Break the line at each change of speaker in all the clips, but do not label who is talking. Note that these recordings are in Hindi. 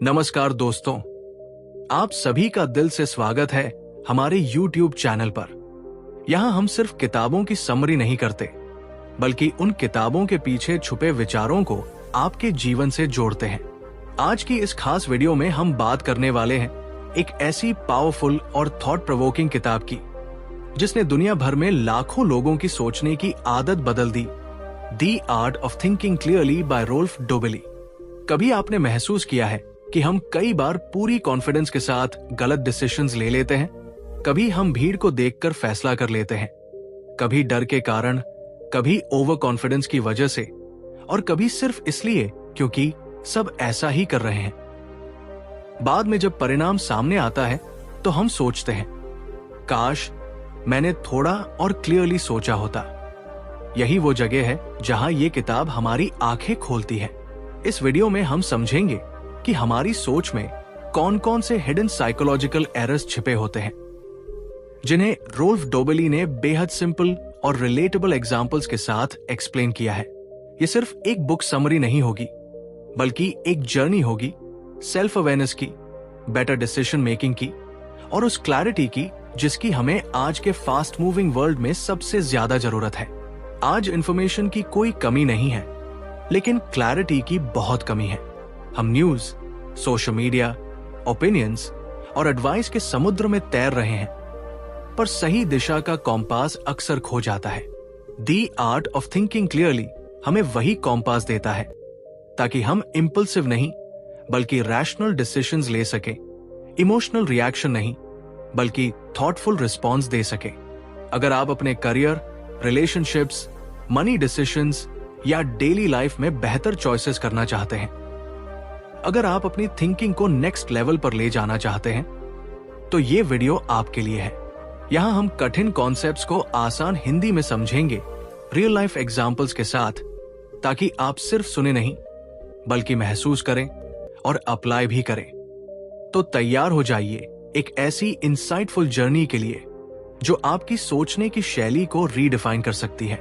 नमस्कार दोस्तों, आप सभी का दिल से स्वागत है हमारे YouTube चैनल पर। यहाँ हम सिर्फ किताबों की समरी नहीं करते, बल्कि उन किताबों के पीछे छुपे विचारों को आपके जीवन से जोड़ते हैं। आज की इस खास वीडियो में हम बात करने वाले हैं एक ऐसी पावरफुल और थॉट प्रोवोकिंग किताब की, जिसने दुनिया भर में लाखों लोगों की सोचने की आदत बदल दी। The art of thinking clearly by Rolf Dobelli. कभी आपने महसूस किया है कि हम कई बार पूरी कॉन्फिडेंस के साथ गलत डिसीजंस ले लेते हैं? कभी हम भीड़ को देखकर फैसला कर लेते हैं, कभी डर के कारण, कभी ओवर कॉन्फिडेंस की वजह से, और कभी सिर्फ इसलिए क्योंकि सब ऐसा ही कर रहे हैं। बाद में जब परिणाम सामने आता है तो हम सोचते हैं, काश मैंने थोड़ा और क्लियरली सोचा होता। यही वो जगह है जहां ये किताब हमारी आंखें खोलती है। इस वीडियो में हम समझेंगे कि हमारी सोच में कौन कौन से हिडन साइकोलॉजिकल एरर्स छिपे होते हैं, जिन्हें रोल्फ डोबेली ने बेहद सिंपल और रिलेटेबल एग्जाम्पल्स के साथ एक्सप्लेन किया है। ये सिर्फ एक बुक समरी नहीं होगी, बल्कि एक जर्नी होगी सेल्फ अवेयरनेस की, बेटर डिसीजन मेकिंग की, और उस क्लैरिटी की जिसकी हमें आज के फास्ट मूविंग वर्ल्ड में सबसे ज्यादा जरूरत है। आज इंफॉर्मेशन की कोई कमी नहीं है, लेकिन क्लैरिटी की बहुत कमी है। हम न्यूज, सोशल मीडिया, ओपिनियंस और एडवाइस के समुद्र में तैर रहे हैं, पर सही दिशा का कॉम्पास अक्सर खो जाता है। The art of thinking clearly हमें वही कॉम्पास देता है, ताकि हम इंपल्सिव नहीं बल्कि रैशनल डिसीजंस ले सके, इमोशनल रिएक्शन नहीं बल्कि थॉटफुल रिस्पॉन्स दे सके। अगर आप अपने करियर, रिलेशनशिप्स, मनी डिसीजंस या डेली लाइफ में बेहतर चॉइसेस करना चाहते हैं, अगर आप अपनी थिंकिंग को नेक्स्ट लेवल पर ले जाना चाहते हैं, तो ये वीडियो आपके लिए है। यहां हम कठिन कॉन्सेप्ट्स को आसान हिंदी में समझेंगे, रियल लाइफ एग्जांपल्स के साथ, ताकि आप सिर्फ सुने नहीं बल्कि महसूस करें और अप्लाई भी करें। तो तैयार हो जाइए एक ऐसी इंसाइटफुल जर्नी के लिए जो आपकी सोचने की शैली को रीडिफाइन कर सकती है।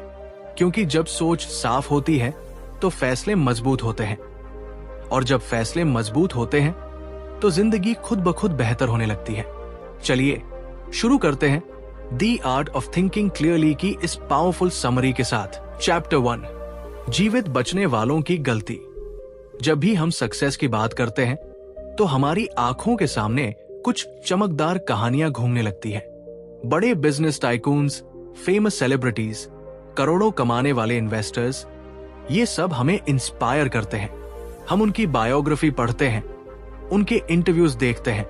क्योंकि जब सोच साफ होती है तो फैसले मजबूत होते हैं, और जब फैसले मजबूत होते हैं तो जिंदगी खुद ब खुद बेहतर होने लगती है। चलिए शुरू करते हैं the art of thinking clearly की इस पावरफुल समरी के साथ। चैप्टर 1, जीवित बचने वालों की गलती। जब भी हम सक्सेस की बात करते हैं तो हमारी आंखों के सामने कुछ चमकदार कहानियां घूमने लगती है। बड़े बिजनेस टाइकून्स, फेमस सेलिब्रिटीज, करोड़ों कमाने वाले इन्वेस्टर्स, ये सब हमें इंस्पायर करते हैं। हम उनकी बायोग्राफी पढ़ते हैं, उनके इंटरव्यूज देखते हैं,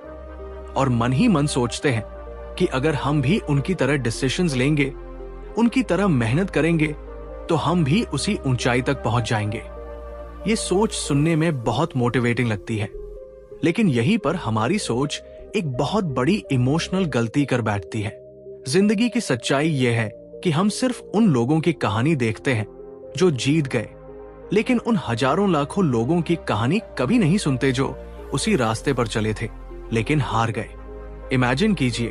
और मन ही मन सोचते हैं कि अगर हम भी उनकी तरह डिसीजंस लेंगे, उनकी तरह मेहनत करेंगे, तो हम भी उसी ऊंचाई तक पहुंच जाएंगे। ये सोच सुनने में बहुत मोटिवेटिंग लगती है, लेकिन यहीं पर हमारी सोच एक बहुत बड़ी इमोशनल गलती कर बैठती है। जिंदगी की सच्चाई यह है कि हम सिर्फ उन लोगों की कहानी देखते हैं जो जीत गए, लेकिन उन हजारों लाखों लोगों की कहानी कभी नहीं सुनते जो उसी रास्ते पर चले थे लेकिन हार गए। इमेजिन कीजिए,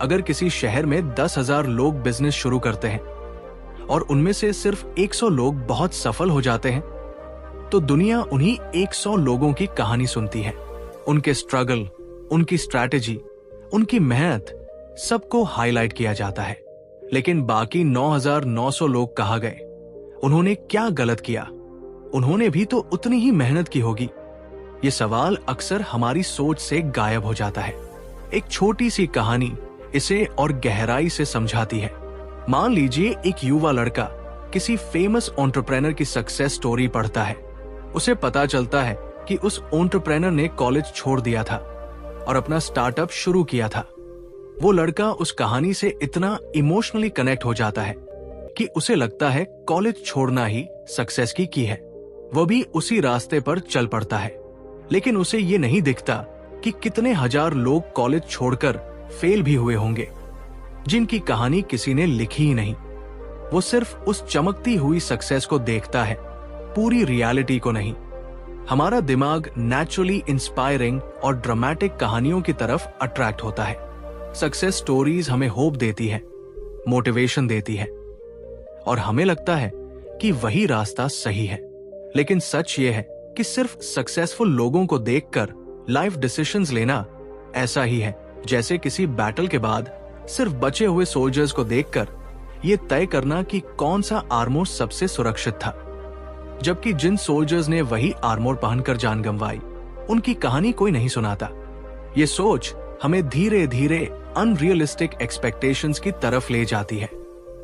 अगर किसी शहर में 10,000 लोग बिजनेस शुरू करते हैं और उनमें से सिर्फ 100 लोग बहुत सफल हो जाते हैं, तो दुनिया उन्हीं 100 लोगों की कहानी सुनती है। उनके स्ट्रगल, उनकी स्ट्रैटेजी, उनकी मेहनत, सबको हाईलाइट किया जाता है। लेकिन बाकी 9,900 लोग कहाँ गए? उन्होंने क्या गलत किया? उन्होंने भी तो उतनी ही मेहनत की होगी। ये सवाल अक्सर हमारी सोच से गायब हो जाता है। एक छोटी सी कहानी इसे और गहराई से समझाती है। मान लीजिए एक युवा लड़का किसी फेमस एंटरप्रेन्योर की सक्सेस स्टोरी पढ़ता है। उसे पता चलता है कि उस एंटरप्रेन्योर ने कॉलेज छोड़ दिया था और अपना स्टार्टअप शुरू किया था। वो लड़का उस कहानी से इतना इमोशनली कनेक्ट हो जाता है कि उसे लगता है कॉलेज छोड़ना ही सक्सेस की है। वो भी उसी रास्ते पर चल पड़ता है, लेकिन उसे ये नहीं दिखता कि कितने हजार लोग कॉलेज छोड़कर फेल भी हुए होंगे, जिनकी कहानी किसी ने लिखी ही नहीं। वो सिर्फ उस चमकती हुई सक्सेस को देखता है, पूरी रियलिटी को नहीं। हमारा दिमाग नेचुरली इंस्पायरिंग और ड्रामेटिक कहानियों की तरफ अट्रैक्ट होता है। सक्सेस स्टोरीज हमें होप देती है, मोटिवेशन देती है, और हमें लगता है कि वही रास्ता सही है। लेकिन सच ये है कि सिर्फ सक्सेसफुल लोगों को देखकर लाइफ डिसीजंस लेना ऐसा ही है जैसे किसी बैटल के बाद सिर्फ बचे हुए सोल्जर्स को देखकर ये तय करना कि कौन सा आर्मोर सबसे सुरक्षित था। जबकि जिन सोल्जर्स ने वही आर्मोर पहनकर जान गंवाई, उनकी कहानी कोई नहीं सुनाता। ये सोच हमें धीरे धीरे अनरियलिस्टिक एक्सपेक्टेशंस की तरफ ले जाती है।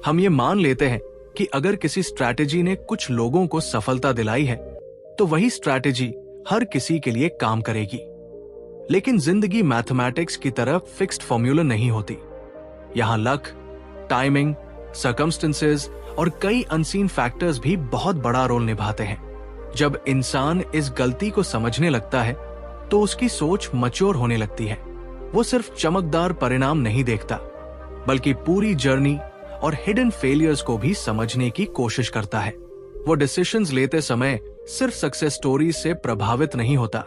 हम ये मान लेते हैं कि अगर किसी स्ट्रैटेजी ने कुछ लोगों को सफलता दिलाई है, तो वही स्ट्रैटेजी हर किसी के लिए काम करेगी। लेकिन जिंदगी मैथमेटिक्स की तरह फिक्स्ड फॉर्मूला नहीं होती। यहां लक, टाइमिंग, सर्कमस्टेंसेस और कई अनसीन फैक्टर्स भी बहुत बड़ा रोल निभाते हैं। जब इंसान इस गलती को समझने लगता है, तो उसकी सोच मैच्योर होने लगती है। वो सिर्फ चमकदार परिणाम नहीं देखता, बल्कि पूरी जर्नी और हिडन फेलियर्स को भी समझने की कोशिश करता है। वो डिसीजंस लेते समय सिर्फ सक्सेस स्टोरीज से प्रभावित नहीं होता,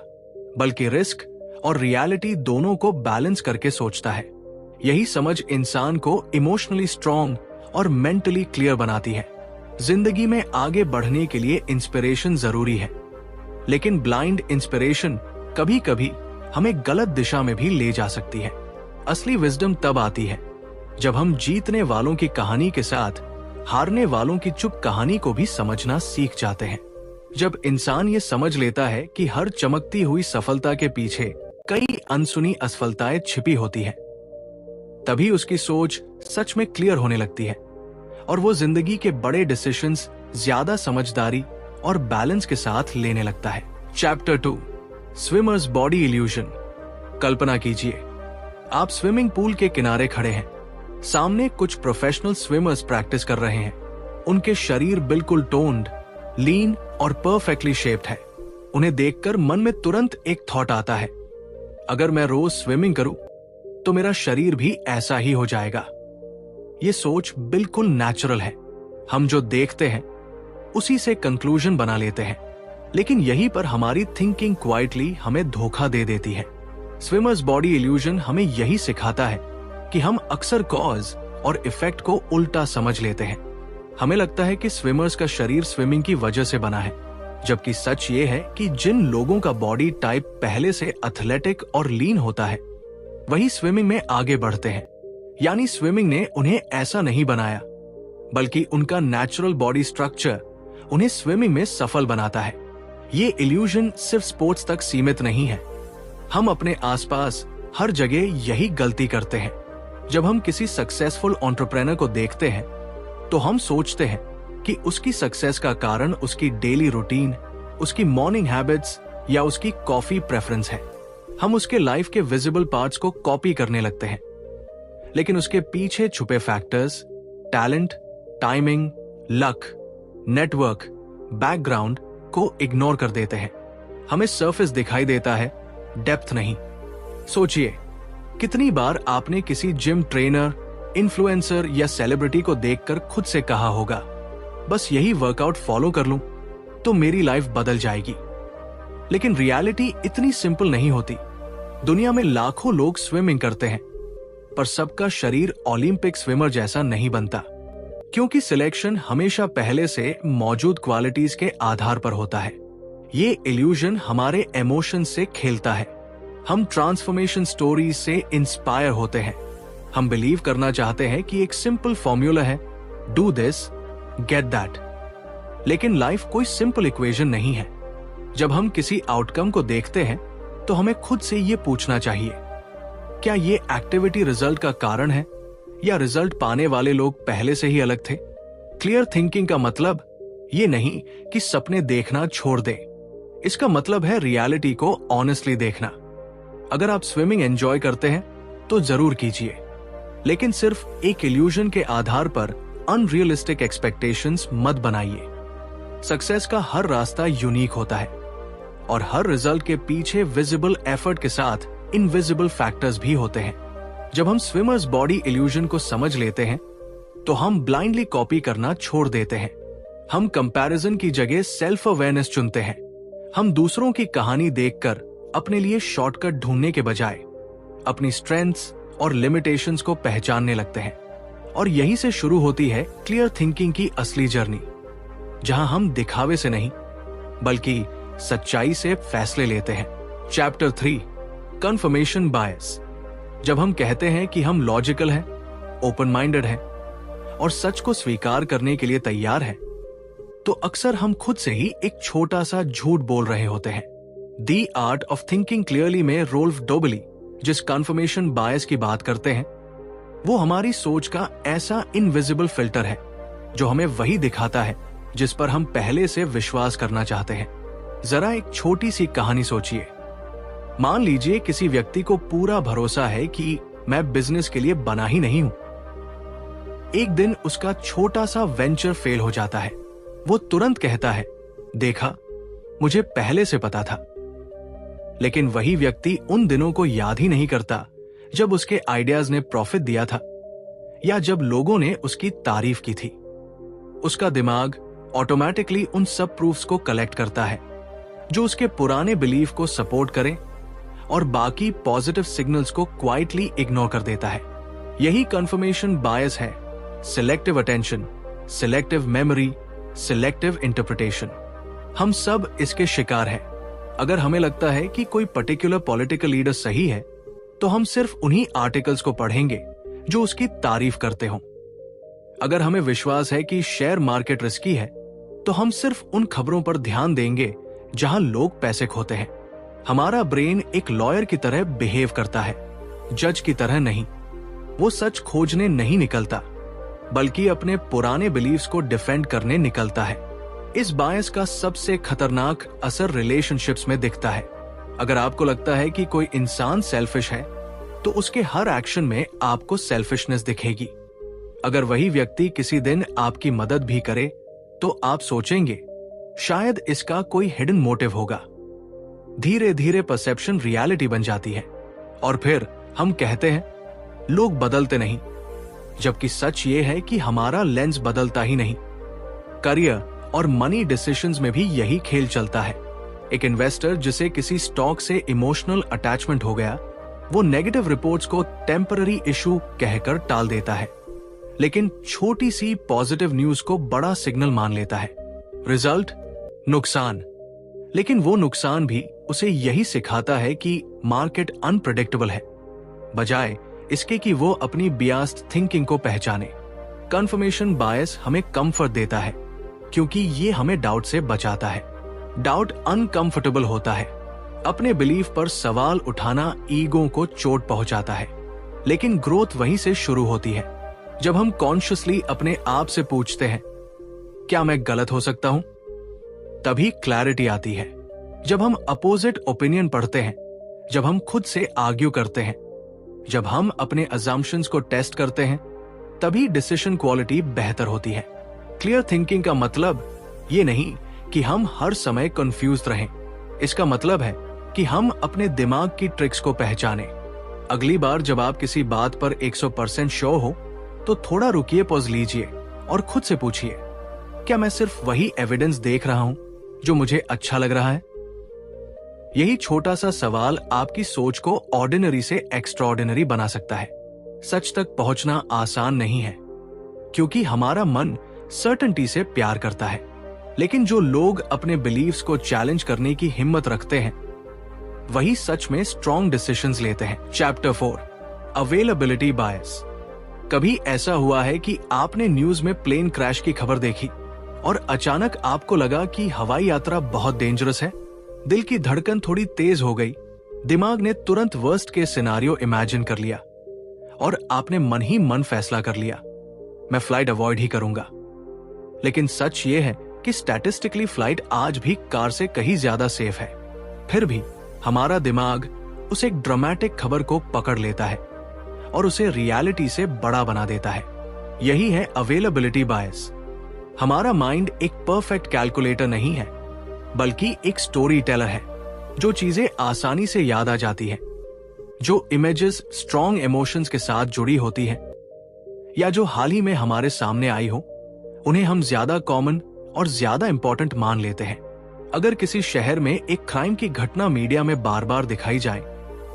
बल्कि रिस्क और रियलिटी दोनों को बैलेंस करके सोचता है। यही समझ इंसान को इमोशनली स्ट्रांग और मेंटली क्लियर बनाती है। जिंदगी में आगे बढ़ने के लिए इंस्पिरेशन जरूरी है, लेकिन ब्लाइंड इंस्पिरेशन कभी कभी हमें गलत दिशा में भी ले जा सकती है। असली विजडम तब आती है जब हम जीतने वालों की कहानी के साथ हारने वालों की चुप कहानी को भी समझना सीख जाते हैं। जब इंसान ये समझ लेता है कि हर चमकती हुई सफलता के पीछे कई अनसुनी असफलताएं छिपी होती हैं, तभी उसकी सोच सच में क्लियर होने लगती है और वो जिंदगी के बड़े डिसीजंस ज्यादा समझदारी और बैलेंस के साथ लेने लगता है। Chapter 2, swimmer's body illusion. कल्पना कीजिए, आप स्विमिंग पूल के किनारे खड़े हैं। सामने कुछ प्रोफेशनल स्विमर्स प्रैक्टिस कर रहे हैं। उनके शरीर बिल्कुल टोन्ड, लीन और परफेक्टली शेप्ड है। उन्हें देखकर मन में तुरंत एक थॉट आता है, अगर मैं रोज स्विमिंग करूं तो मेरा शरीर भी ऐसा ही हो जाएगा। ये सोच बिल्कुल नेचुरल है। हम जो देखते हैं उसी से कंक्लूजन बना लेते हैं, लेकिन यहीं पर हमारी थिंकिंग क्वाइटली हमें धोखा दे देती है। स्विमर्स बॉडी इल्यूजन हमें यही सिखाता है कि हम अक्सर कॉज और इफेक्ट को उल्टा समझ लेते हैं। हमें लगता है कि स्विमर्स का शरीर स्विमिंग की वजह से बना है, जबकि सच ये है कि जिन लोगों का बॉडी टाइप पहले से एथलेटिक और लीन होता है, वही स्विमिंग में आगे बढ़ते हैं। यानी स्विमिंग ने उन्हें ऐसा नहीं बनाया, बल्कि उनका नेचुरल बॉडी स्ट्रक्चर उन्हें स्विमिंग में सफल बनाता है। ये इल्यूजन सिर्फ स्पोर्ट्स तक सीमित नहीं है। हम अपने आसपास हर जगह यही गलती करते हैं। जब हम किसी सक्सेसफुल एंटरप्रेन्योर को देखते हैं, तो हम सोचते हैं कि उसकी सक्सेस का कारण उसकी डेली रूटीन, उसकी मॉर्निंग हैबिट्स या उसकी कॉफी प्रेफरेंस है। हम उसके लाइफ के विजिबल पार्ट्स को कॉपी करने लगते हैं, लेकिन उसके पीछे छुपे factors, talent, timing, luck, network, background को इग्नोर कर देते हैं। हमें सरफेस दिखाई देता है, डेप्थ नहीं। सोचिए, कितनी बार आपने किसी जिम ट्रेनर, इन्फ्लुएंसर या सेलिब्रिटी को देखकर खुद से कहा होगा, बस यही वर्कआउट फॉलो कर लूं तो मेरी लाइफ बदल जाएगी। लेकिन रियलिटी इतनी सिंपल नहीं होती। दुनिया में लाखों लोग स्विमिंग करते हैं, पर सबका शरीर ओलंपिक स्विमर जैसा नहीं बनता, क्योंकि सिलेक्शन हमेशा पहले से मौजूद क्वालिटीज के आधार पर होता है। ये इल्यूजन हमारे इमोशन से खेलता है। हम ट्रांसफॉर्मेशन स्टोरीज से इंस्पायर होते हैं। हम बिलीव करना चाहते हैं कि एक सिंपल फॉर्मूला है, डू दिस गेट दैट। लेकिन लाइफ कोई सिंपल इक्वेशन नहीं है। जब हम किसी आउटकम को देखते हैं, तो हमें खुद से ये पूछना चाहिए, क्या ये एक्टिविटी रिजल्ट का कारण है या रिजल्ट पाने वाले लोग पहले से ही अलग थे? क्लियर थिंकिंग का मतलब ये नहीं कि सपने देखना छोड़ दें। इसका मतलब है रियलिटी को ऑनेस्टली देखना। अगर आप स्विमिंग एंजॉय करते हैं तो जरूर कीजिए, लेकिन सिर्फ एक इल्यूजन के आधार पर अनरियलिस्टिक एक्सपेक्टेशंस मत बनाइए। सक्सेस का हर रास्ता यूनिक होता है और हर रिजल्ट के पीछे विजिबल एफर्ट के साथ इनविजिबल फैक्टर्स भी होते हैं। जब हम स्विमर्स बॉडी इल्यूजन को समझ लेते हैं, तो हम ब्लाइंडली कॉपी करना छोड़ देते हैं। हम कंपैरिजन की जगह सेल्फ अवेयरनेस चुनते हैं। हम दूसरों की कहानी देखकर अपने लिए शॉर्टकट ढूंढने के बजाय अपनी स्ट्रेंथ्स और लिमिटेशंस को पहचानने लगते हैं। और यहीं से शुरू होती है क्लियर थिंकिंग की असली जर्नी, जहां हम दिखावे से नहीं बल्कि सच्चाई से फैसले लेते हैं। Chapter 3 confirmation bias. जब हम कहते हैं कि हम लॉजिकल हैं, ओपन माइंडेड हैं और सच को स्वीकार करने के लिए तैयार हैं, तो अक्सर हम खुद से ही एक छोटा सा झूठ बोल रहे होते हैं। The art of thinking clearly में रोल्फ डोबली जिस कंफर्मेशन बायस की बात करते हैं, वो हमारी सोच का ऐसा इनविजिबल फिल्टर है जो हमें वही दिखाता है जिस पर हम पहले से विश्वास करना चाहते हैं। जरा एक छोटी सी कहानी सोचिए। मान लीजिए किसी व्यक्ति को पूरा भरोसा है कि मैं बिजनेस के लिए बना ही नहीं हूं। एक दिन उसका छोटा सा वेंचर फेल हो जाता है। वो तुरंत कहता है, देखा, मुझे पहले से पता था। लेकिन वही व्यक्ति उन दिनों को याद ही नहीं करता जब उसके आइडियाज ने प्रॉफिट दिया था या जब लोगों ने उसकी तारीफ की थी। उसका दिमाग ऑटोमेटिकली उन सब प्रूफ्स को कलेक्ट करता है जो उसके पुराने बिलीफ को सपोर्ट करें और बाकी पॉजिटिव सिग्नल्स को क्वाइटली इग्नोर कर देता है। यही कंफर्मेशन बायस है। Selective attention, selective memory, selective interpretation. हम सब इसके शिकार हैं। अगर हमें लगता है कि कोई पर्टिकुलर पॉलिटिकल लीडर सही है, तो हम सिर्फ उन्हीं आर्टिकल्स को पढ़ेंगे जो उसकी तारीफ करते हों। अगर हमें विश्वास है कि शेयर मार्केट रिस्की है, तो हम सिर्फ उन खबरों पर ध्यान देंगे जहां लोग पैसे खोते हैं। हमारा ब्रेन एक लॉयर की तरह बिहेव करता है, जज की तरह नहीं। वो सच खोजने नहीं निकलता, बल्कि अपने पुराने बिलीव्स को डिफेंड करने निकलता है। इस बायस का सबसे खतरनाक असर रिलेशनशिप्स में दिखता है। अगर आपको लगता है कि कोई इंसान सेल्फिश है, तो उसके हर एक्शन में आपको सेल्फिशनेस दिखेगी। अगर वही व्यक्ति किसी दिन आपकी मदद भी करे, तो आप सोचेंगे शायद इसका कोई हिडन मोटिव होगा। धीरे धीरे परसेप्शन रियलिटी बन जाती है और फिर हम कहते हैं लोग बदलते नहीं, जबकि सच ये है कि हमारा लेंस बदलता ही नहीं। करियर और मनी डिसीजंस में भी यही खेल चलता है। एक इन्वेस्टर जिसे किसी स्टॉक से इमोशनल अटैचमेंट हो गया, वो नेगेटिव रिपोर्ट्स को टेम्पररी इशू कहकर टाल देता है, लेकिन छोटी सी पॉजिटिव न्यूज को बड़ा सिग्नल मान लेता है। रिजल्ट, नुकसान। लेकिन वो नुकसान भी उसे यही सिखाता है कि मार्केट अनप्रेडिक्टेबल है, बजाय इसके कि वो अपनी बियास्ड थिंकिंग को पहचाने। कंफर्मेशन बायस हमें कंफर्ट देता है क्योंकि ये हमें डाउट से बचाता है। डाउट अनकंफर्टेबल होता है। अपने बिलीफ पर सवाल उठाना ईगो को चोट पहुंचाता है, लेकिन ग्रोथ वहीं से शुरू होती है जब हम कॉन्शियसली अपने आप से पूछते हैं, क्या मैं गलत हो सकता हूं? तभी क्लैरिटी आती है। जब हम अपोजिट ओपिनियन पढ़ते हैं, जब हम खुद से आर्ग्यू करते हैं, जब हम अपने अजम्पशंस को टेस्ट करते हैं, तभी डिसीजन क्वालिटी बेहतर होती है। क्लियर थिंकिंग का मतलब ये नहीं कि हम हर समय कंफ्यूज रहें। इसका मतलब है कि हम अपने दिमाग की ट्रिक्स को पहचानें। अगली बार जब आप किसी बात पर 100% श्योर हो, तो थोड़ा रुकिए, पॉज लीजिए और खुद से पूछिए, क्या मैं सिर्फ वही एविडेंस देख रहा हूं जो मुझे अच्छा लग रहा है? यही छोटा सा सवाल आपकी सोच को ऑर्डिनरी से एक्स्ट्राऑर्डिनरी बना सकता है। सच तक पहुंचना आसान नहीं है, क्योंकि हमारा मन सर्टेनिटी से प्यार करता है। लेकिन जो लोग अपने बिलीव्स को चैलेंज करने की हिम्मत रखते हैं, वही सच में स्ट्रॉन्ग डिसीजंस लेते हैं। चैप्टर 4 अवेलेबिलिटी बायस। कभी ऐसा हुआ है कि आपने न्यूज में प्लेन क्रैश की खबर देखी और अचानक आपको लगा कि हवाई यात्रा बहुत डेंजरस है? दिल की धड़कन थोड़ी तेज हो गई, दिमाग ने तुरंत वर्स्ट के सिनेरियो इमेजिन कर लिया और आपने मन ही मन फैसला कर लिया, मैं फ्लाइट अवॉइड ही करूंगा। लेकिन सच ये है कि स्टैटिस्टिकली फ्लाइट आज भी कार से कहीं ज्यादा सेफ है। फिर भी हमारा दिमाग उस एक ड्रामेटिक खबर को पकड़ लेता है और उसे रियलिटी से बड़ा बना देता है। यही है अवेलेबिलिटी बायस। हमारा माइंड एक परफेक्ट कैलकुलेटर नहीं है, बल्कि एक स्टोरी टेलर है जो चीजें आसानी से याद आ जाती है, जो इमेजेस स्ट्रॉन्ग इमोशंस के साथ जुड़ी होती हैं या जो हाल ही में हमारे सामने आई हो, उन्हें हम ज्यादा कॉमन और ज्यादा इंपॉर्टेंट मान लेते हैं। अगर किसी शहर में एक क्राइम की घटना मीडिया में बार बार दिखाई जाए,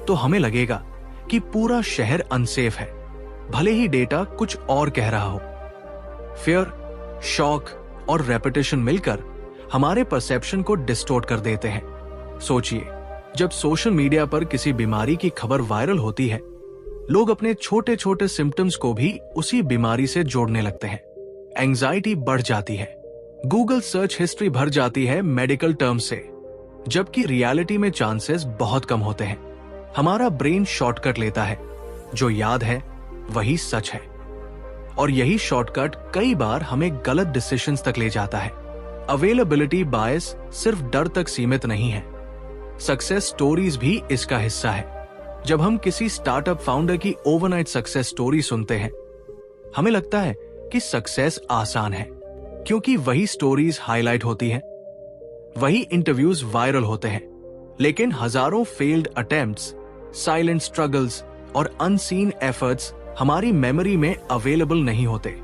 तो हमें लगेगा कि पूरा शहर अनसेफ है, भले ही डेटा कुछ और कह रहा हो। फियर, शॉक और रेपिटेशन मिलकर हमारे परसेप्शन को डिस्टोर्ट कर देते हैं। सोचिए, जब सोशल मीडिया पर किसी बीमारी की खबर वायरल होती है, लोग अपने छोटे छोटे सिम्टम्स को भी उसी बीमारी से जोड़ने लगते हैं। एंजाइटी बढ़ जाती है, गूगल सर्च हिस्ट्री भर जाती है मेडिकल टर्म से, जबकि रियलिटी में चांसेस बहुत कम होते हैं। हमारा ब्रेन शॉर्टकट लेता है, जो याद है वही सच है, और यही शॉर्टकट कई बार हमें गलत डिसीजंस तक ले जाता है। अवेलेबिलिटी बायस सिर्फ डर तक सीमित नहीं है, सक्सेस स्टोरीज भी इसका हिस्सा है। जब हम किसी स्टार्टअप फाउंडर की ओवरनाइट सक्सेस स्टोरी सुनते हैं, हमें लगता है कि सक्सेस आसान है, क्योंकि वही स्टोरीज हाईलाइट होती हैं, वही इंटरव्यूज वायरल होते हैं। लेकिन हजारों फेल्ड अटेम्प्ट्स, साइलेंट स्ट्रगल्स और अनसीन एफर्ट्स हमारी मेमोरी में अवेलेबल नहीं होते,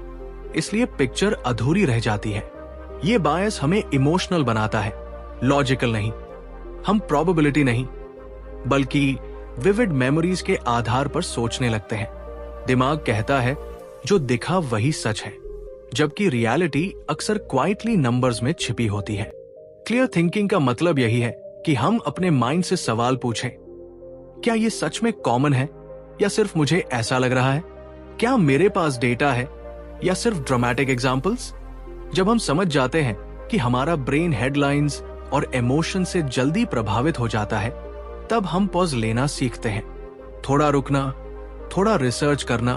इसलिए पिक्चर अधूरी रह जाती है। ये बायस हमें इमोशनल बनाता है, लॉजिकल नहीं। हम प्रोबेबिलिटी नहीं, बल्कि विविड मेमोरीज के आधार पर सोचने लगते हैं। दिमाग कहता है जो दिखा वही सच है, जबकि रियलिटी अक्सर क्वाइटली नंबर्स में छिपी होती है। क्लियर थिंकिंग का मतलब यही है कि हम अपने माइंड से सवाल पूछें, क्या ये सच में कॉमन है या सिर्फ मुझे ऐसा लग रहा है? क्या मेरे पास डेटा है या सिर्फ ड्रामेटिक एग्जाम्पल्स? जब हम समझ जाते हैं कि हमारा ब्रेन हेडलाइंस और इमोशन से जल्दी प्रभावित हो जाता है, तब हम पॉज लेना सीखते हैं, थोड़ा रुकना, थोड़ा रिसर्च करना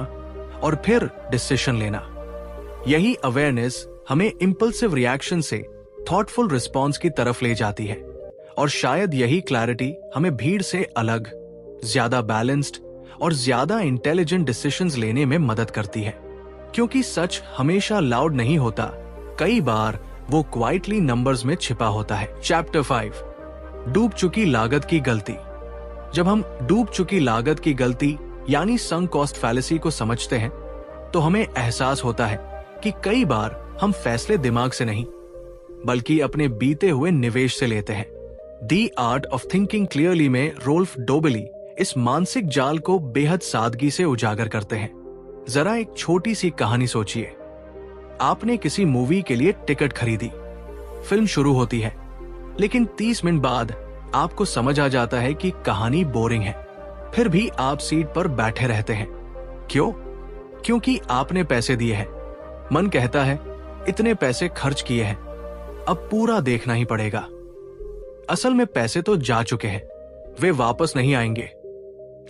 और फिर डिसीजन लेना। यही अवेयरनेस हमें इंपल्सिव रिएक्शन से थॉटफुल रिस्पॉन्स की तरफ ले जाती है, और शायद यही क्लैरिटी हमें भीड़ से अलग, ज्यादा बैलेंस्ड और ज्यादा इंटेलिजेंट डिसीजंस लेने में मदद करती है। क्योंकि सच हमेशा लाउड नहीं होता, कई बार वो क्वाइटली नंबर्स में छिपा होता है। चैप्टर 5, डूब चुकी लागत की गलती। जब हम डूब चुकी लागत की गलती यानी संक कॉस्ट फैलेसी को समझते हैं, तो हमें एहसास होता है कि कई बार हम फैसले दिमाग से नहीं, बल्कि अपने बीते हुए निवेश से लेते हैं। The art of thinking clearly में रोल्फ डोबेली इस मानसिक जाल को बेहद सादगी से उजागर करते हैं। जरा एक छोटी सी कहानी सोचिए। आपने किसी मूवी के लिए टिकट खरीदी, फिल्म शुरू होती है, लेकिन 30 मिनट बाद आपको समझ आ जाता है कि कहानी बोरिंग है। फिर भी आप सीट पर बैठे रहते हैं। क्यों? क्योंकि आपने पैसे दिए हैं। मन कहता है इतने पैसे खर्च किए हैं, अब पूरा देखना ही पड़ेगा। असल में पैसे तो जा चुके हैं, वे वापस नहीं आएंगे,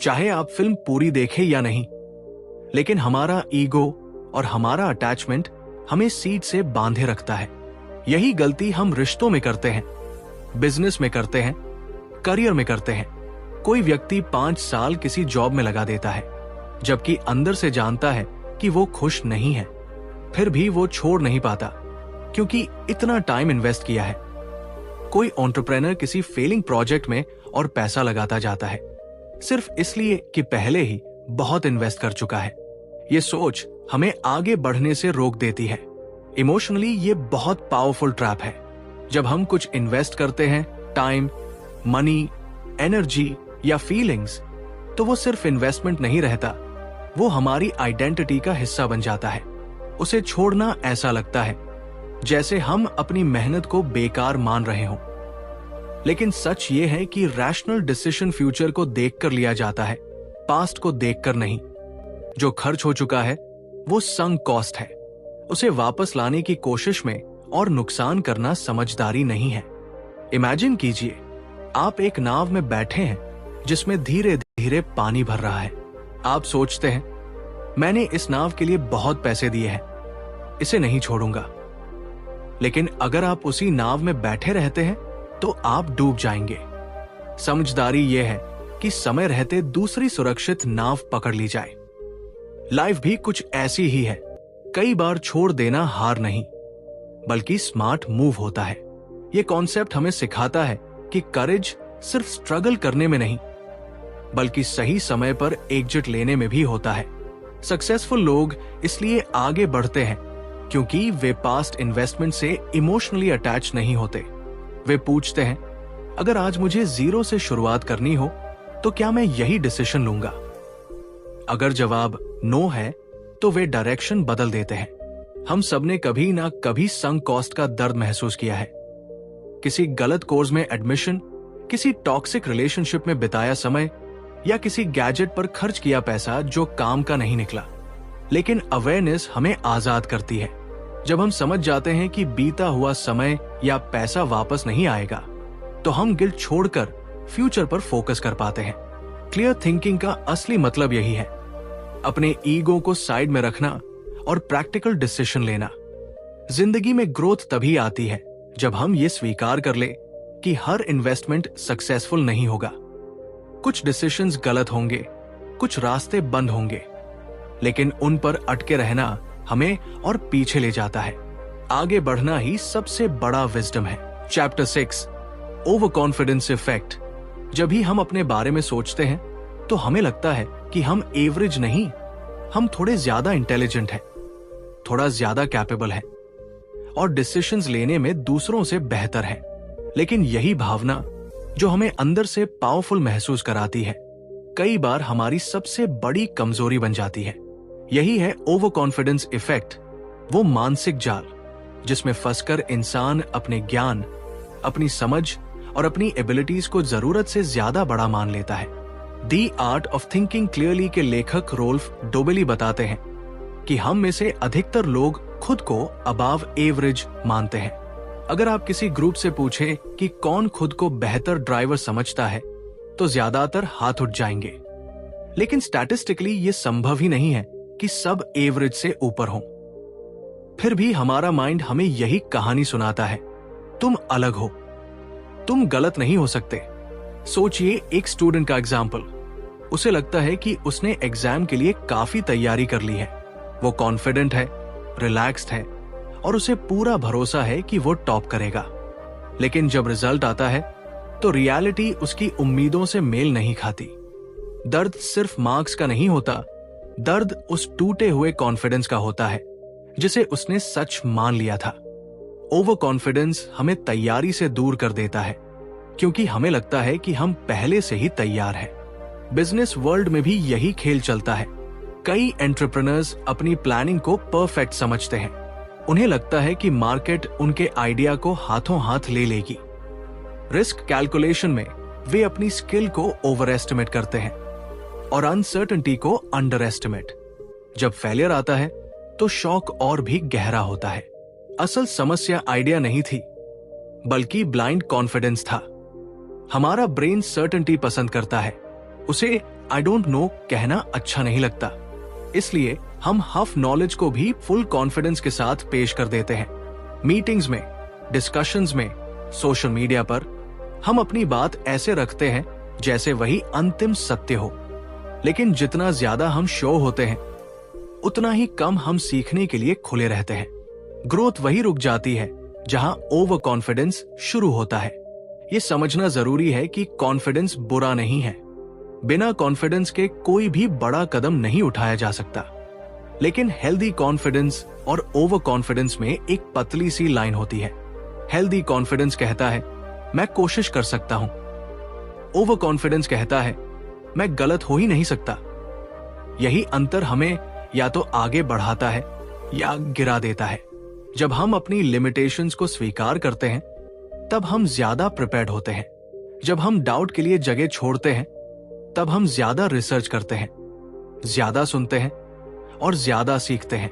चाहे आप फिल्म पूरी देखें या नहीं। लेकिन हमारा ईगो और हमारा अटैचमेंट हमें सीट से बांधे रखता है। यही गलती हम रिश्तों में करते हैं, बिजनेस में करते हैं, करियर में करते हैं। कोई व्यक्ति 5 साल किसी जॉब में लगा देता है, जबकि अंदर से जानता है कि वो खुश नहीं है, फिर भी वो छोड़ नहीं पाता, क्योंकि इतना टाइम इन्वेस्ट किया है। कोई एंटरप्रेन्योर किसी फेलिंग प्रोजेक्ट में और पैसा लगाता जाता है, सिर्फ इसलिए कि पहले ही बहुत इन्वेस्ट कर चुका है। ये सोच हमें आगे बढ़ने से रोक देती है। इमोशनली ये बहुत पावरफुल ट्रैप है। जब हम कुछ इन्वेस्ट करते हैं, टाइम, मनी, एनर्जी या फीलिंग्स, तो वो सिर्फ इन्वेस्टमेंट नहीं रहता, वो हमारी आइडेंटिटी का हिस्सा बन जाता है। उसे छोड़ना ऐसा लगता है जैसे हम अपनी मेहनत को बेकार मान रहे हों। लेकिन सच ये है कि रैशनल डिसीजन फ्यूचर को देखकर लिया जाता है, पास्ट को देखकर नहीं। जो खर्च हो चुका है वो संक कॉस्ट है, उसे वापस लाने की कोशिश में और नुकसान करना समझदारी नहीं है। इमेजिन कीजिए, आप एक नाव में बैठे हैं जिसमें धीरे धीरे पानी भर रहा है। आप सोचते हैं मैंने इस नाव के लिए बहुत पैसे दिए हैं, इसे नहीं छोड़ूंगा। लेकिन अगर आप उसी नाव में बैठे रहते हैं तो आप डूब जाएंगे। समझदारी यह है कि समय रहते दूसरी सुरक्षित नाव पकड़ ली जाए। लाइफ भी कुछ ऐसी ही है। कई बार छोड़ देना हार नहीं, बल्कि स्मार्ट मूव होता है। यह कॉन्सेप्ट हमें सिखाता है कि करेज सिर्फ स्ट्रगल करने में नहीं, बल्कि सही समय पर एग्जिट लेने में भी होता है। सक्सेसफुल लोग इसलिए आगे बढ़ते हैं क्योंकि वे पास्ट इन्वेस्टमेंट से इमोशनली अटैच नहीं होते। वे पूछते हैं, अगर आज मुझे 0 से शुरुआत करनी हो तो क्या मैं यही डिसीजन लूंगा? अगर जवाब नो है तो वे डायरेक्शन बदल देते हैं। हम सबने कभी ना कभी संक कॉस्ट का दर्द महसूस किया है। किसी गलत कोर्स में एडमिशन किसी टॉक्सिक रिलेशनशिप में बिताया समय या किसी गैजेट पर खर्च किया पैसा जो काम का नहीं निकला। लेकिन अवेयरनेस हमें आजाद करती है। जब हम समझ जाते हैं कि बीता हुआ समय या पैसा वापस नहीं आएगा, तो हम गिल्ट छोड़कर फ्यूचर पर फोकस कर पाते हैं। क्लियर थिंकिंग का असली मतलब यही है, अपने ईगो को साइड में रखना और प्रैक्टिकल डिसीजन लेना। जिंदगी में ग्रोथ तभी आती है जब हम ये स्वीकार कर ले कि हर इन्वेस्टमेंट सक्सेसफुल नहीं होगा। कुछ डिसीजंस गलत होंगे, कुछ रास्ते बंद होंगे, लेकिन उन पर अटके रहना हमें और पीछे ले जाता है। आगे बढ़ना ही सबसे बड़ा विजडम है। Chapter 6, over confidence effect. जब भी हम अपने बारे में सोचते हैं तो हमें लगता है कि हम एवरेज नहीं, हम थोड़े ज्यादा इंटेलिजेंट हैं, थोड़ा ज्यादा कैपेबल हैं और डिसीजंस लेने में दूसरों से बेहतर हैं। लेकिन यही भावना जो हमें अंदर से पावरफुल महसूस कराती है, कई बार हमारी सबसे बड़ी कमजोरी बन जाती है। यही है ओवर कॉन्फिडेंस इफेक्ट, वो मानसिक जाल जिसमें फंसकर इंसान अपने ज्ञान, अपनी समझ और अपनी एबिलिटीज को जरूरत से ज्यादा बड़ा मान लेता है। The art of thinking clearly के लेखक रोल्फ डोबेली बताते हैं कि हम में से अधिकतर लोग खुद को अबव एवरेज मानते हैं। अगर आप किसी ग्रुप से पूछें कि कौन खुद को बेहतर ड्राइवर समझता है, तो ज्यादातर हाथ उठ जाएंगे। लेकिन स्टैटिस्टिकली ये संभव ही नहीं है कि सब एवरेज से ऊपर हों। फिर भी हमारा माइंड हमें यही कहानी सुनाता है, तुम अलग हो, तुम गलत नहीं हो सकते। सोचिए एक स्टूडेंट का एग्जाम्पल। उसे लगता है कि उसने एग्जाम के लिए काफी तैयारी कर ली है, वो कॉन्फिडेंट है, रिलैक्स्ड है और उसे पूरा भरोसा है कि वो टॉप करेगा। लेकिन जब रिजल्ट आता है तो रियलिटी उसकी उम्मीदों से मेल नहीं खाती। दर्द सिर्फ मार्क्स का नहीं होता, दर्द उस टूटे हुए कॉन्फिडेंस का होता है जिसे उसने सच मान लिया था। ओवर कॉन्फिडेंस हमें तैयारी से दूर कर देता है, क्योंकि हमें लगता है कि हम पहले से ही तैयार हैं। बिजनेस वर्ल्ड में भी यही खेल चलता है। कई एंटरप्रेन्योर्स अपनी प्लानिंग को परफेक्ट समझते हैं। उन्हें लगता है कि मार्केट उनके आइडिया को हाथों हाथ ले लेगी। रिस्क कैलकुलेशन में वे अपनी स्किल को ओवर एस्टिमेट करते हैं और अनसर्टेनिटी को अंडर एस्टिमेट। जब फेलियर आता है तो शॉक और भी गहरा होता है। असल समस्या आइडिया नहीं थी, बल्कि ब्लाइंड कॉन्फिडेंस था। हमारा ब्रेन सर्टेनिटी पसंद करता है, उसे आई डोंट नो कहना अच्छा नहीं लगता, इसलिए हम हाफ नॉलेज को भी फुल कॉन्फिडेंस के साथ पेश कर देते हैं। मीटिंग्स में, डिस्कशंस में, सोशल मीडिया पर हम अपनी बात ऐसे रखते हैं जैसे वही अंतिम सत्य हो। लेकिन जितना ज्यादा हम शो होते हैं, उतना ही कम हम सीखने के लिए खुले रहते हैं। ग्रोथ वही रुक जाती है जहां ओवर कॉन्फिडेंस शुरू होता है। यह समझना जरूरी है कि कॉन्फिडेंस बुरा नहीं है। बिना कॉन्फिडेंस के कोई भी बड़ा कदम नहीं उठाया जा सकता। लेकिन हेल्दी कॉन्फिडेंस और ओवर कॉन्फिडेंस में एक पतली सी लाइन होती है। हेल्दी कॉन्फिडेंस कहता है मैं कोशिश कर सकता हूं। ओवर कॉन्फिडेंस कहता है मैं गलत हो ही नहीं सकता। यही अंतर हमें या तो आगे बढ़ाता है या गिरा देता है। जब हम अपनी लिमिटेशंस को स्वीकार करते हैं, तब हम ज्यादा प्रिपेयर्ड होते हैं। जब हम डाउट के लिए जगह छोड़ते हैं, तब हम ज्यादा रिसर्च करते हैं, ज्यादा सुनते हैं और ज्यादा सीखते हैं।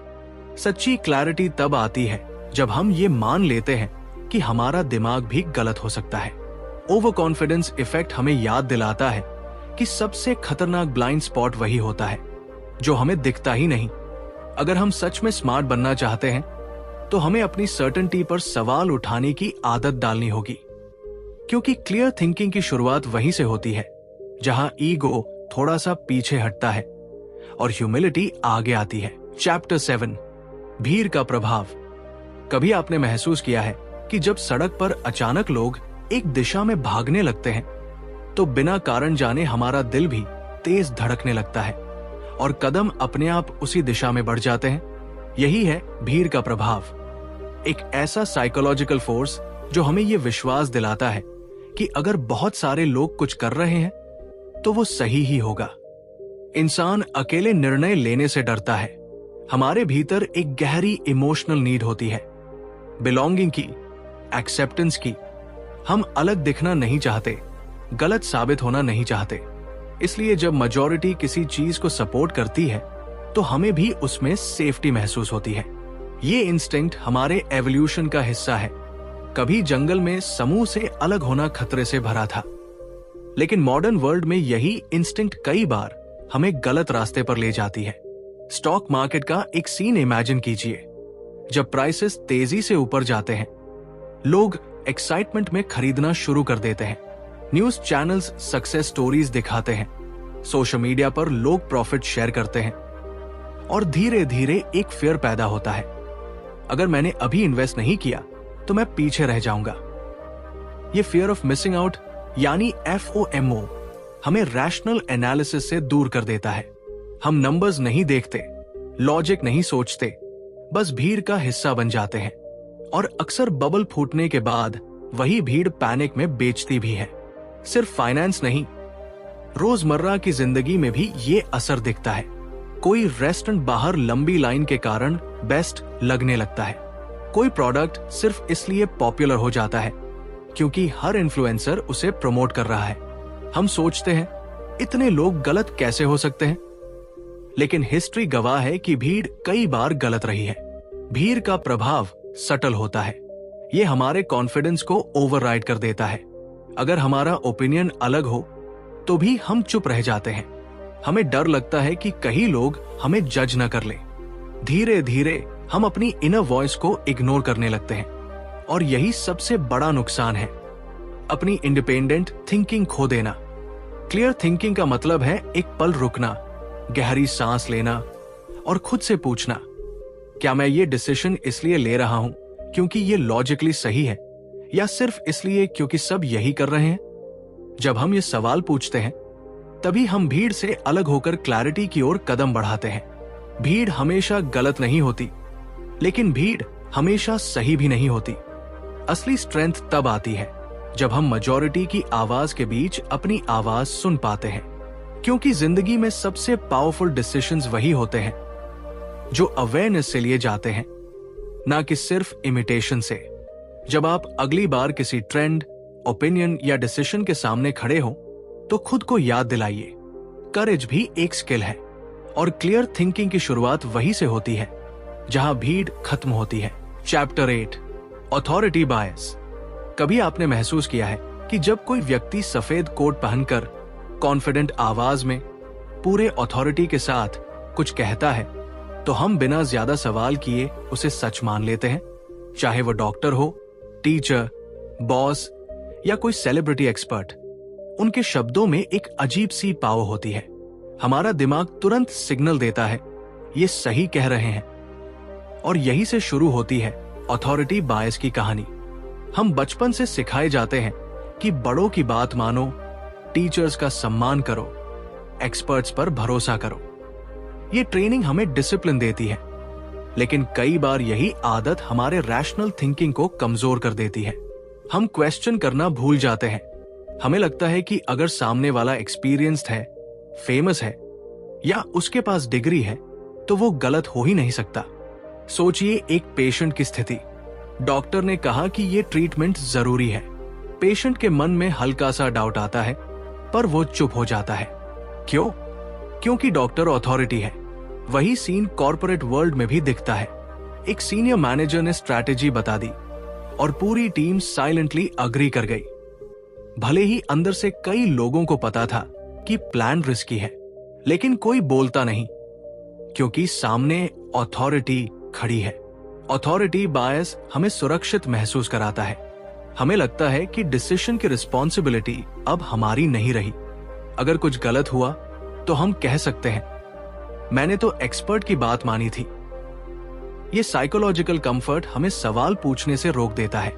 सच्ची क्लैरिटी तब आती है जब हम ये मान लेते हैं कि हमारा दिमाग भी गलत हो सकता है। ओवर कॉन्फिडेंस इफेक्ट हमें याद दिलाता है कि सबसे खतरनाक ब्लाइंड स्पॉट वही होता है जो हमें दिखता ही नहीं। अगर हम सच में स्मार्ट बनना चाहते हैं, तो हमें अपनी सर्टेनिटी पर सवाल उठाने की आदत डालनी होगी, क्योंकि क्लियर थिंकिंग की शुरुआत वहीं से होती है जहां ईगो थोड़ा सा पीछे हटता है और ह्यूमिलिटी आगे आती है। चैप्टर 7, भीड़ का प्रभाव। कभी आपने महसूस किया है कि जब सड़क पर अचानक लोग एक दिशा में भागने लगते हैं, तो बिना कारण जाने हमारा दिल भी तेज धड़कने लगता है और कदम अपने आप उसी दिशा में बढ़ जाते हैं। यही है भीड़ का प्रभाव, एक ऐसा साइकोलॉजिकल फोर्स जो हमें यह विश्वास दिलाता है कि अगर बहुत सारे लोग कुछ कर रहे हैं तो वो सही ही होगा। इंसान अकेले निर्णय लेने से डरता है। हमारे भीतर एक गहरी इमोशनल नीड होती है, बिलोंगिंग की, एक्सेप्टेंस की। हम अलग दिखना नहीं चाहते, गलत साबित होना नहीं चाहते। इसलिए जब मेजॉरिटी किसी चीज को सपोर्ट करती है तो हमें भी उसमें सेफ्टी महसूस होती है। ये इंस्टिंक्ट हमारे एवोल्यूशन का हिस्सा है। कभी जंगल में समूह से अलग होना खतरे से भरा था, लेकिन मॉडर्न वर्ल्ड में यही इंस्टिंक्ट कई बार हमें गलत रास्ते पर ले जाती है। स्टॉक मार्केट का एक सीन इमेजिन कीजिए। जब प्राइसेस तेजी से ऊपर जाते हैं, लोग एक्साइटमेंट में खरीदना शुरू कर देते हैं। न्यूज चैनल्स सक्सेस स्टोरीज दिखाते हैं, सोशल मीडिया पर लोग प्रॉफिट शेयर करते हैं और धीरे धीरे एक फियर पैदा होता है, अगर मैंने अभी इन्वेस्ट नहीं किया तो मैं पीछे रह जाऊंगा। ये फियर ऑफ मिसिंग आउट यानी FOMO हमें रैशनल एनालिसिस से दूर कर देता है। हम नंबर्स नहीं देखते, लॉजिक नहीं सोचते, बस भीड़ का हिस्सा बन जाते हैं। और अक्सर बबल फूटने के बाद वही भीड़ पैनिक में बेचती भी है। सिर्फ फाइनेंस नहीं, रोजमर्रा की जिंदगी में भी ये असर दिखता है। कोई रेस्टोरेंट बाहर लंबी लाइन के कारण बेस्ट लगने लगता है। कोई प्रोडक्ट सिर्फ इसलिए पॉपुलर हो जाता है क्योंकि हर इन्फ्लुएंसर उसे प्रमोट कर रहा है। हम सोचते हैं इतने लोग गलत कैसे हो सकते हैं, लेकिन हिस्ट्री गवाह है कि भीड़ कई बार गलत रही है। भीड़ का प्रभाव सटल होता है। ये हमारे कॉन्फिडेंस को ओवरराइड कर देता है। अगर हमारा ओपिनियन अलग हो तो भी हम चुप रह जाते हैं। हमें डर लगता है कि कहीं लोग हमें जज न कर ले। धीरे धीरे हम अपनी इनर वॉइस को इग्नोर करने लगते हैं और यही सबसे बड़ा नुकसान है, अपनी इंडिपेंडेंट थिंकिंग खो देना। क्लियर थिंकिंग का मतलब है एक पल रुकना, गहरी सांस लेना और खुद से पूछना, क्या मैं ये डिसीजन इसलिए ले रहा हूं क्योंकि ये लॉजिकली सही है या सिर्फ इसलिए क्योंकि सब यही कर रहे हैं? जब हम ये सवाल पूछते हैं तभी हम भीड़ से अलग होकर क्लैरिटी की ओर कदम बढ़ाते हैं। भीड़ हमेशा गलत नहीं होती, लेकिन भीड़ हमेशा सही भी नहीं होती। असली स्ट्रेंथ तब आती है जब हम मेजॉरिटी की आवाज के बीच अपनी आवाज सुन पाते हैं, क्योंकि जिंदगी में सबसे पावरफुल डिसीजंस वही होते हैं जो अवेयरनेस से लिए जाते हैं, ना कि सिर्फ इमिटेशन से। जब आप अगली बार किसी ट्रेंड, ओपिनियन या डिसीजन के सामने खड़े हो तो खुद को याद दिलाइए, करेज भी एक स्किल है और क्लियर थिंकिंग की शुरुआत वहीं से होती है जहां भीड़ खत्म होती है। चैप्टर 8, अथॉरिटी बायस। कभी आपने महसूस किया है कि जब कोई व्यक्ति सफेद कोट पहनकर कॉन्फिडेंट आवाज में पूरे अथॉरिटी के साथ कुछ कहता है तो हम बिना ज्यादा सवाल किए उसे सच मान लेते हैं, चाहे वो डॉक्टर हो, टीचर, बॉस या कोई सेलिब्रिटी एक्सपर्ट। उनके शब्दों में एक अजीब सी पावर होती है। हमारा दिमाग तुरंत सिग्नल देता है ये सही कह रहे हैं, और यही से शुरू होती है अथॉरिटी बायस की कहानी। हम बचपन से सिखाए जाते हैं कि बड़ों की बात मानो, टीचर्स का सम्मान करो, एक्सपर्ट्स पर भरोसा करो। ये ट्रेनिंग हमें डिसिप्लिन देती है, लेकिन कई बार यही आदत हमारे रैशनल थिंकिंग को कमजोर कर देती है। हम क्वेश्चन करना भूल जाते हैं। हमें लगता है कि अगर सामने वाला एक्सपीरियंस्ड है, फेमस है या उसके पास डिग्री है तो वो गलत हो ही नहीं सकता। सोचिए एक पेशेंट की स्थिति। डॉक्टर ने कहा कि ये ट्रीटमेंट जरूरी है। पेशेंट के मन में हल्का सा डाउट आता है, पर वो चुप हो जाता है। क्यों? क्योंकि डॉक्टर अथॉरिटी है। वही सीन कॉर्पोरेट वर्ल्ड में भी दिखता है। एक सीनियर मैनेजर ने स्ट्रैटेजी बता दी और पूरी टीम साइलेंटली अग्री कर गई, भले ही अंदर से कई लोगों को पता था कि प्लान रिस्की है, लेकिन कोई बोलता नहीं क्योंकि सामने अथॉरिटी खड़ी है। अथॉरिटी बायस हमें सुरक्षित महसूस कराता है। हमें लगता है कि डिसीजन की रिस्पॉन्सिबिलिटी अब हमारी नहीं रही। अगर कुछ गलत हुआ तो हम कह सकते हैं मैंने तो एक्सपर्ट की बात मानी थी। ये साइकोलॉजिकल कंफर्ट हमें सवाल पूछने से रोक देता है,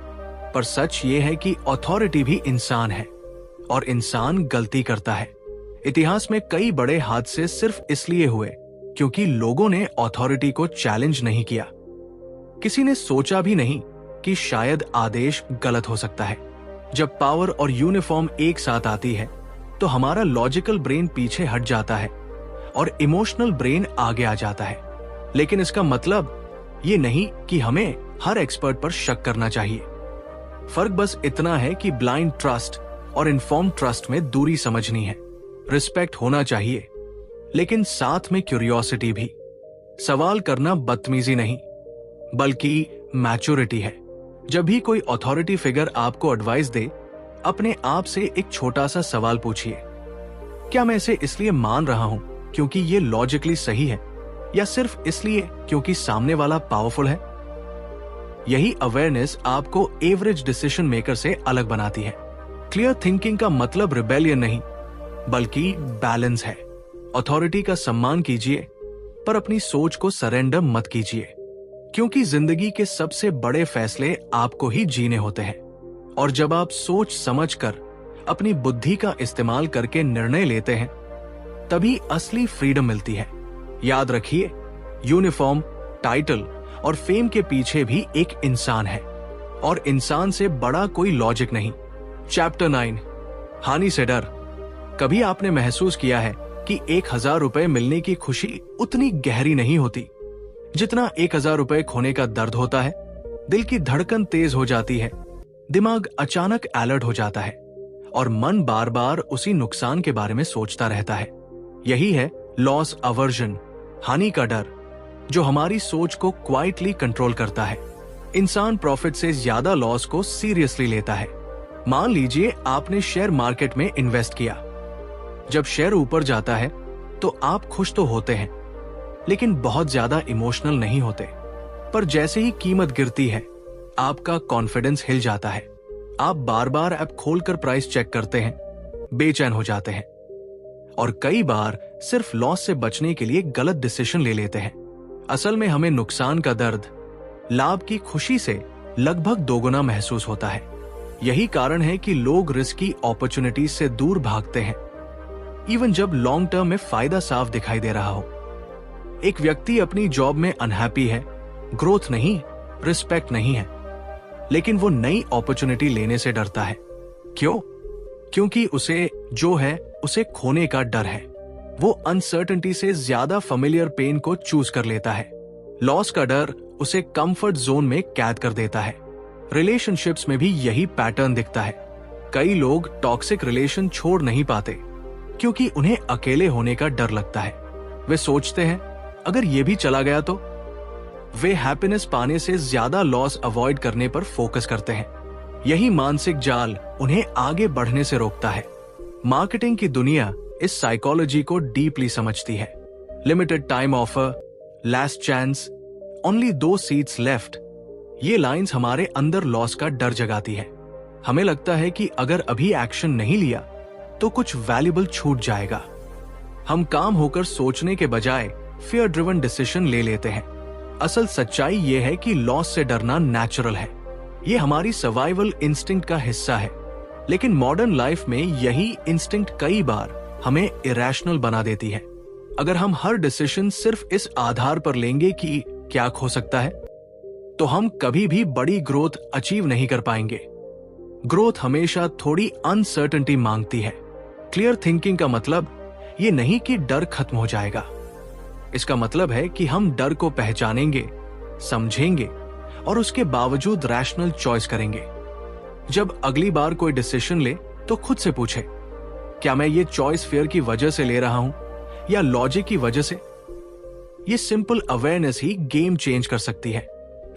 पर सच ये है कि अथॉरिटी भी इंसान है और इंसान गलती करता है। इतिहास में कई बड़े हादसे सिर्फ इसलिए हुए क्योंकि लोगों ने अथॉरिटी को चैलेंज नहीं किया। किसी ने सोचा भी नहीं कि शायद आदेश गलत हो सकता है। जब पावर और यूनिफॉर्म एक साथ आती है तो हमारा लॉजिकल ब्रेन पीछे हट जाता है और इमोशनल ब्रेन आगे आ जाता है। लेकिन इसका मतलब ये नहीं कि हमें हर एक्सपर्ट पर शक करना चाहिए। फर्क बस इतना है कि ब्लाइंड ट्रस्ट और इन्फॉर्म ट्रस्ट में दूरी समझनी है। रिस्पेक्ट होना चाहिए, लेकिन साथ में क्यूरियोसिटी भी। सवाल करना बदतमीजी नहीं, बल्कि मैच्योरिटी है। जब भी कोई अथॉरिटी फिगर आपको एडवाइस दे, अपने आप से एक छोटा सा सवाल पूछिए, क्या मैं इसे इसलिए मान रहा हूं क्योंकि ये लॉजिकली सही है, या सिर्फ इसलिए क्योंकि सामने वाला पावरफुल है? यही अवेयरनेस आपको एवरेज डिसीजन मेकर से अलग बनाती है। क्लियर थिंकिंग का मतलब रिबेलियन नहीं, बल्कि बैलेंस है। अथॉरिटी का सम्मान कीजिए, पर अपनी सोच को सरेंडर मत कीजिए, क्योंकि जिंदगी के सबसे बड़े फैसले आपको ही जीने होते हैं। और जब आप सोच समझकर अपनी बुद्धि का इस्तेमाल करके निर्णय लेते हैं, तभी असली फ्रीडम मिलती है। याद रखिए, यूनिफॉर्म, टाइटल और फेम के पीछे भी एक इंसान है, और इंसान से बड़ा कोई लॉजिक नहीं। चैप्टर 9, हानि से डर। कभी आपने महसूस किया है कि 1000 रुपए मिलने की खुशी उतनी गहरी नहीं होती जितना 1000 रुपए खोने का दर्द होता है? दिल की धड़कन तेज हो जाती है, दिमाग अचानक अलर्ट हो जाता है, और मन बार बार उसी नुकसान के बारे में सोचता रहता है। यही है लॉस अवर्जन, हानि का डर, जो हमारी सोच को क्वाइटली कंट्रोल करता है। इंसान प्रॉफिट से ज्यादा लॉस को सीरियसली लेता है। मान लीजिए आपने शेयर मार्केट में इन्वेस्ट किया। जब शेयर ऊपर जाता है तो आप खुश तो होते हैं, लेकिन बहुत ज्यादा इमोशनल नहीं होते। पर जैसे ही कीमत गिरती है, आपका कॉन्फिडेंस हिल जाता है। आप बार बार ऐप खोलकर प्राइस चेक करते हैं, बेचैन हो जाते हैं, और कई बार सिर्फ लॉस से बचने के लिए गलत डिसीजन ले लेते हैं। असल में हमें नुकसान का दर्द लाभ की खुशी से लगभग दोगुना महसूस होता है। यही कारण है कि लोग रिस्की अपॉर्चुनिटीज से दूर भागते हैं, इवन जब लॉन्ग टर्म में फायदा साफ दिखाई दे रहा हो। एक व्यक्ति अपनी जॉब में अनहैप्पी है, ग्रोथ नहीं, रिस्पेक्ट नहीं है, लेकिन वो नई अपॉर्चुनिटी लेने से डरता है। क्यों? क्योंकि उसे जो है उसे खोने का डर है। वो अनसर्टेनिटी से ज्यादा फेमिलियर पेन को चूज कर लेता है। लॉस का डर उसे कंफर्ट जोन में कैद कर देता है। रिलेशनशिप्स में भी यही पैटर्न दिखता है। कई लोग टॉक्सिक रिलेशन छोड़ नहीं पाते क्योंकि उन्हें अकेले होने का डर लगता है। वे सोचते हैं, अगर ये भी चला गया तो? वे हैप्पीनेस पाने से ज्यादा लॉस अवॉइड करने पर फोकस करते हैं। यही मानसिक जाल उन्हें आगे बढ़ने से रोकता है। मार्केटिंग की दुनिया इस साइकोलॉजी को डीपली समझती है। Limited time offer, last chance, only 2 seats left, ये लाइंस हमारे अंदर लॉस का डर जगाती है। हमें लगता है कि अगर अभी एक्शन नहीं लिया तो कुछ वैल्यूबल छूट जाएगा। हम काम होकर सोचने के बजाय फियर ड्रिवन डिसीजन ले लेते हैं। असल सच्चाई ये है कि लॉस से डरना नेचुरल है। ये हमारी सर्वाइवल इंस्टिंक्ट का हिस्सा है, लेकिन मॉडर्न लाइफ में यही इंस्टिंक्ट कई बार हमें इरेशनल बना देती है। अगर हम हर डिसीजन सिर्फ इस आधार पर लेंगे कि क्या खो सकता है, तो हम कभी भी बड़ी ग्रोथ अचीव नहीं कर पाएंगे। ग्रोथ हमेशा थोड़ी अनसर्टेनिटी मांगती है। क्लियर थिंकिंग का मतलब ये नहीं कि डर खत्म हो जाएगा। इसका मतलब है कि हम डर को पहचानेंगे, समझेंगे और उसके बावजूद रैशनल चॉइस करेंगे। जब अगली बार कोई डिसीजन ले तो खुद से पूछे, क्या मैं ये चॉइस फियर की वजह से ले रहा हूं या लॉजिक की वजह से? ये सिंपल अवेयरनेस ही गेम चेंज कर सकती है।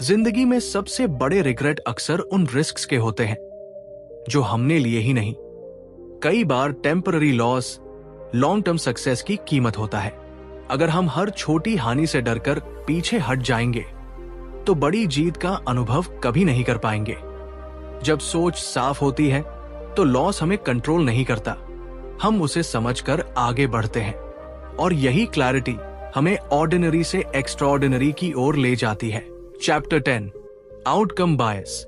जिंदगी में सबसे बड़े रिग्रेट अक्सर उन रिस्क्स के होते हैं जो हमने लिए ही नहीं। कई बार temporary loss long term success की कीमत होता है। अगर हम हर छोटी हानि से डरकर पीछे हट जाएंगे तो बड़ी जीत का अनुभव कभी नहीं कर पाएंगे। जब सोच साफ होती है तो लॉस हमें कंट्रोल नहीं करता, हम उसे समझकर आगे बढ़ते हैं, और यही क्लैरिटी हमें ऑर्डिनरी से एक्स्ट्राऑर्डिनरी की ओर ले जाती है। चैप्टर 10, आउटकम बायस।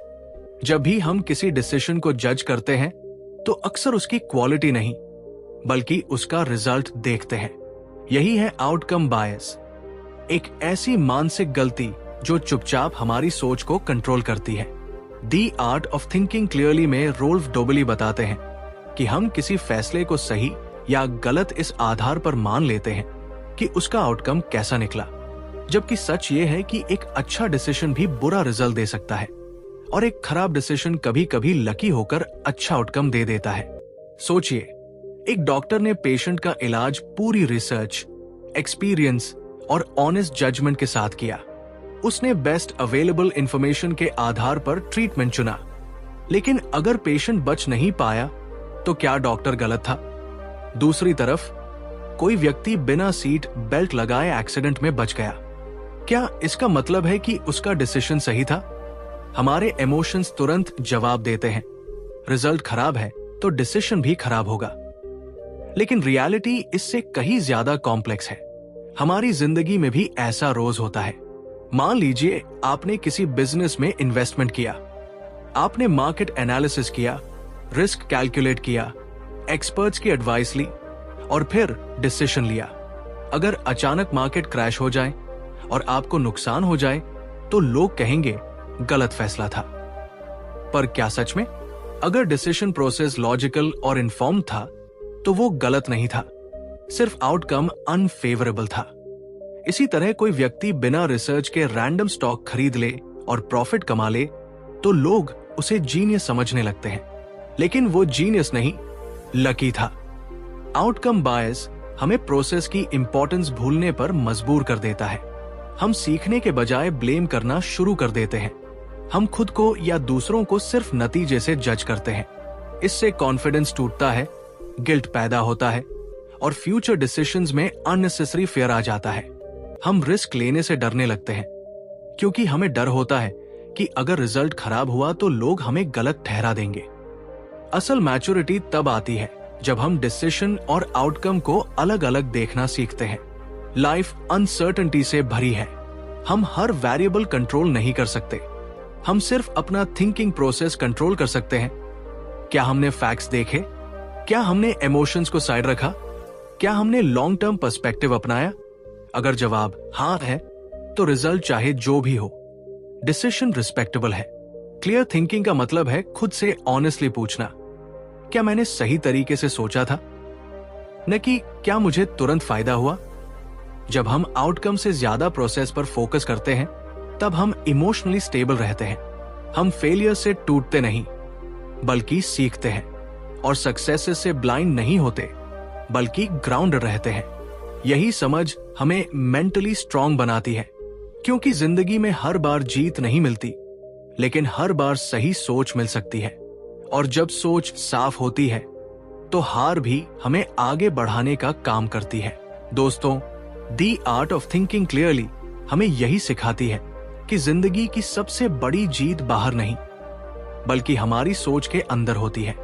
जब भी हम किसी डिसीजन को जज करते हैं तो अक्सर उसकी क्वालिटी नहीं बल्कि उसका रिजल्ट देखते हैं। यही है आउटकम बायस, एक ऐसी मानसिक गलती जो चुपचाप हमारी सोच को कंट्रोल करती है। दी आर्ट ऑफ थिंकिंग क्लियरली में रोल्फ डोबली बताते हैं कि हम किसी फैसले को सही या गलत इस आधार पर मान लेते हैं कि उसका आउटकम कैसा निकला, जबकि सच ये है कि एक अच्छा डिसीजन भी बुरा रिजल्ट दे सकता है और एक खराब डिसीजन कभी कभी लकी होकर अच्छा आउटकम दे देता है। सोचिए, एक डॉक्टर ने पेशेंट का इलाज पूरी रिसर्च, एक्सपीरियंस और ऑनेस्ट जजमेंट के साथ किया। उसने बेस्ट अवेलेबल इंफॉर्मेशन के आधार पर ट्रीटमेंट चुना। लेकिन अगर पेशेंट बच नहीं पाया तो क्या डॉक्टर गलत था? दूसरी तरफ कोई व्यक्ति बिना सीट बेल्ट लगाए एक्सीडेंट में बच गया। क्या इसका मतलब है कि उसका डिसीजन सही था? हमारे इमोशंस तुरंत जवाब देते हैं, रिजल्ट खराब है तो डिसीजन भी खराब होगा। लेकिन रियलिटी इससे कहीं ज्यादा कॉम्प्लेक्स है। हमारी जिंदगी में भी ऐसा रोज होता है। मान लीजिए आपने किसी बिजनेस में इन्वेस्टमेंट किया। आपने मार्केट एनालिसिस किया, रिस्क कैलकुलेट किया, एक्सपर्ट्स की एडवाइस ली और फिर डिसीजन लिया। अगर अचानक मार्केट क्रैश हो जाए और आपको नुकसान हो जाए तो लोग कहेंगे गलत फैसला था। पर क्या सच में? अगर डिसीजन प्रोसेस लॉजिकल और इन्फॉर्म्ड था तो वो गलत नहीं था, सिर्फ आउटकम अनफेवरेबल था। इसी तरह कोई व्यक्ति बिना रिसर्च के रैंडम स्टॉक खरीद ले और प्रॉफिट कमा ले तो लोग उसे जीनियस समझने लगते हैं। लेकिन वो जीनियस नहीं, लकी था। आउटकम बायस हमें प्रोसेस की इंपॉर्टेंस भूलने पर मजबूर कर देता है। हम सीखने के बजाय ब्लेम करना शुरू कर देते हैं। हम खुद को या दूसरों को सिर्फ नतीजे से जज करते हैं। इससे कॉन्फिडेंस टूटता है, गिल्ट पैदा होता है और फ्यूचर डिसीजंस में अननेसेसरी फियर आ जाता है। हम रिस्क लेने से डरने लगते हैं क्योंकि हमें डर होता है कि अगर रिजल्ट खराब हुआ तो लोग हमें गलत ठहरा देंगे। असल मैच्योरिटी तब आती है जब हम डिसीजन और आउटकम को अलग अलग देखना सीखते हैं। लाइफ अनसर्टेनिटी से भरी है। हम हर वेरिएबल कंट्रोल नहीं कर सकते। हम सिर्फ अपना थिंकिंग प्रोसेस कंट्रोल कर सकते हैं। क्या हमने फैक्ट्स देखे? क्या हमने इमोशंस को साइड रखा? क्या हमने लॉन्ग टर्म पर्सपेक्टिव अपनाया? अगर जवाब हाँ है तो रिजल्ट चाहे जो भी हो, डिसीजन रिस्पेक्टेबल है। क्लियर थिंकिंग का मतलब है खुद से ऑनेस्टली पूछना, क्या मैंने सही तरीके से सोचा था? न कि क्या मुझे तुरंत फायदा हुआ? जब हम आउटकम से ज्यादा प्रोसेस पर फोकस करते हैं तब हम इमोशनली स्टेबल रहते हैं। हम फेलियर से टूटते नहीं बल्कि सीखते हैं और सक्सेस से ब्लाइंड नहीं होते बल्कि ग्राउंडेड रहते हैं। यही समझ हमें मेंटली स्ट्रांग बनाती है, क्योंकि जिंदगी में हर बार जीत नहीं मिलती, लेकिन हर बार सही सोच मिल सकती है। और जब सोच साफ होती है तो हार भी हमें आगे बढ़ाने का काम करती है। दोस्तों, the art of thinking clearly हमें यही सिखाती है कि जिंदगी की सबसे बड़ी जीत बाहर नहीं बल्कि हमारी सोच के अंदर होती है।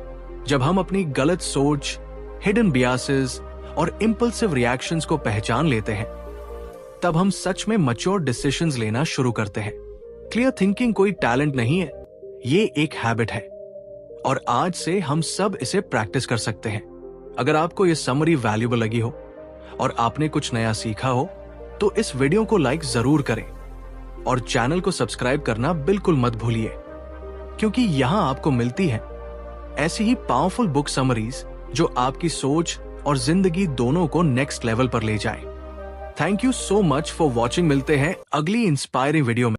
जब हम अपनी गलत सोच, हिडन बियासेस और इंपल्सिव रिएक्शंस को पहचान लेते हैं तब हम सच में मैच्योर डिसीजंस लेना शुरू करते हैं। क्लियर थिंकिंग कोई टैलेंट नहीं है, ये एक हैबिट है और आज से हम सब इसे प्रैक्टिस कर सकते हैं। अगर आपको ये समरी वैल्यूएबल लगी हो और आपने कुछ नया सीखा हो तो इस वीडियो को लाइक जरूर करें और चैनल को सब्सक्राइब करना बिल्कुल मत भूलिए, क्योंकि यहां आपको मिलती है ऐसी ही पावरफुल बुक समरीज जो आपकी सोच और जिंदगी दोनों को नेक्स्ट लेवल पर ले जाए। Thank you so much for watching. मिलते हैं अगली इंस्पायरिंग वीडियो में।